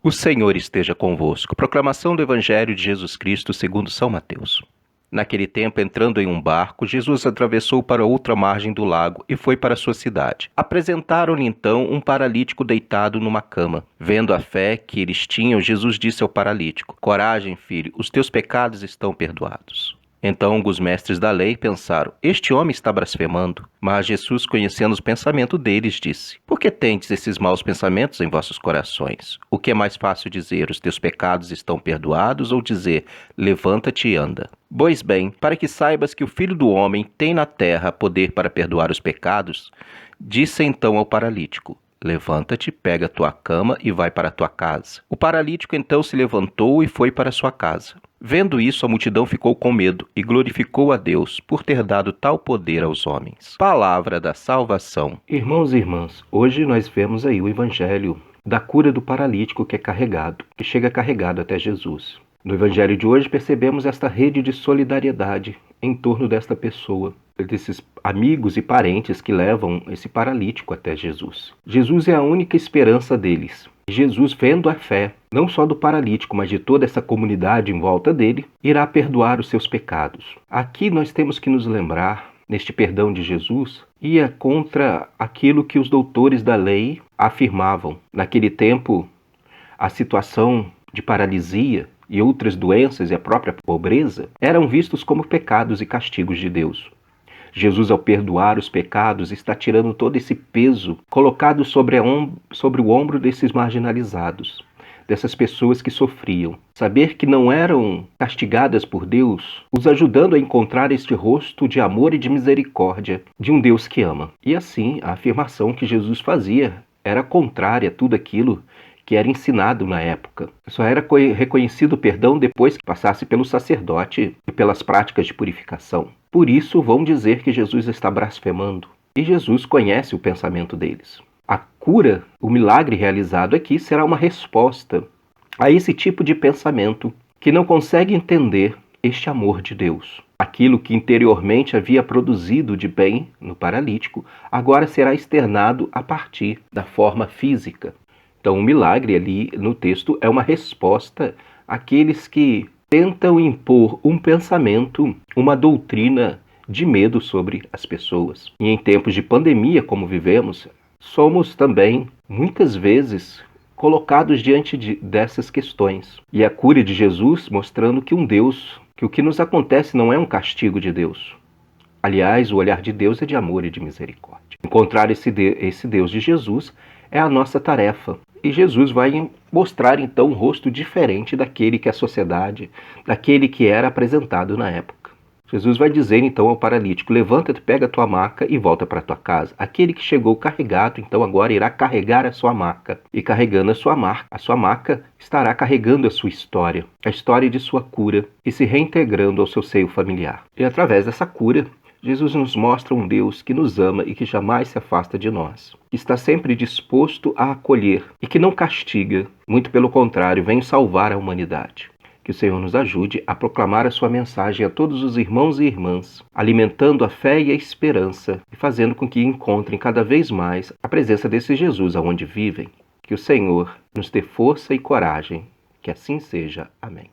O Senhor esteja convosco. Proclamação do Evangelho de Jesus Cristo segundo São Mateus. Naquele tempo, entrando em um barco, Jesus atravessou para outra margem do lago e foi para sua cidade. Apresentaram-lhe então um paralítico deitado numa cama. Vendo a fé que eles tinham, Jesus disse ao paralítico: "Coragem, filho, os teus pecados estão perdoados." Então os mestres da lei pensaram: "Este homem está blasfemando." Mas Jesus, conhecendo os pensamentos deles, disse: "Por que tendes esses maus pensamentos em vossos corações? O que é mais fácil dizer: os teus pecados estão perdoados, ou dizer: levanta-te e anda? Pois bem, para que saibas que o Filho do Homem tem na terra poder para perdoar os pecados, disse então ao paralítico: levanta-te, pega a tua cama e vai para a tua casa." O paralítico então se levantou e foi para a sua casa. Vendo isso, a multidão ficou com medo e glorificou a Deus por ter dado tal poder aos homens. Palavra da salvação. Irmãos e irmãs, hoje nós vemos aí o evangelho da cura do paralítico que chega carregado até Jesus. No evangelho de hoje percebemos esta rede de solidariedade em torno desta pessoa, desses amigos e parentes que levam esse paralítico até Jesus. Jesus é a única esperança deles. Jesus, vendo a fé, não só do paralítico, mas de toda essa comunidade em volta dele, irá perdoar os seus pecados. Aqui nós temos que nos lembrar, neste perdão de Jesus, ia contra aquilo que os doutores da lei afirmavam. Naquele tempo, a situação de paralisia e outras doenças e a própria pobreza eram vistos como pecados e castigos de Deus. Jesus, ao perdoar os pecados, está tirando todo esse peso colocado sobre o ombro desses marginalizados, dessas pessoas que sofriam. Saber que não eram castigadas por Deus, os ajudando a encontrar este rosto de amor e de misericórdia de um Deus que ama. E assim, a afirmação que Jesus fazia era contrária a tudo aquilo que era ensinado na época. Só era reconhecido o perdão depois que passasse pelo sacerdote e pelas práticas de purificação. Por isso vão dizer que Jesus está blasfemando. E Jesus conhece o pensamento deles. A cura, o milagre realizado aqui, será uma resposta a esse tipo de pensamento que não consegue entender este amor de Deus. Aquilo que interiormente havia produzido de bem no paralítico, agora será externado a partir da forma física. Então, o milagre ali no texto é uma resposta àqueles que tentam impor um pensamento, uma doutrina de medo sobre as pessoas. E em tempos de pandemia, como vivemos, somos também, muitas vezes, colocados diante dessas questões. E a cura de Jesus mostrando que que o que nos acontece não é um castigo de Deus. Aliás, o olhar de Deus é de amor e de misericórdia. Encontrar esse Deus de Jesus é a nossa tarefa. E Jesus vai mostrar então um rosto diferente daquele que a sociedade, daquele que era apresentado na época. Jesus vai dizer então ao paralítico: levanta-te, pega a tua maca e volta para a tua casa. Aquele que chegou carregado, então agora irá carregar a sua maca. E carregando a sua maca estará carregando a sua história, a história de sua cura, e se reintegrando ao seu seio familiar. E através dessa cura, Jesus nos mostra um Deus que nos ama e que jamais se afasta de nós, que está sempre disposto a acolher e que não castiga, muito pelo contrário, vem salvar a humanidade. Que o Senhor nos ajude a proclamar a sua mensagem a todos os irmãos e irmãs, alimentando a fé e a esperança e fazendo com que encontrem cada vez mais a presença desse Jesus aonde vivem. Que o Senhor nos dê força e coragem. Que assim seja. Amém.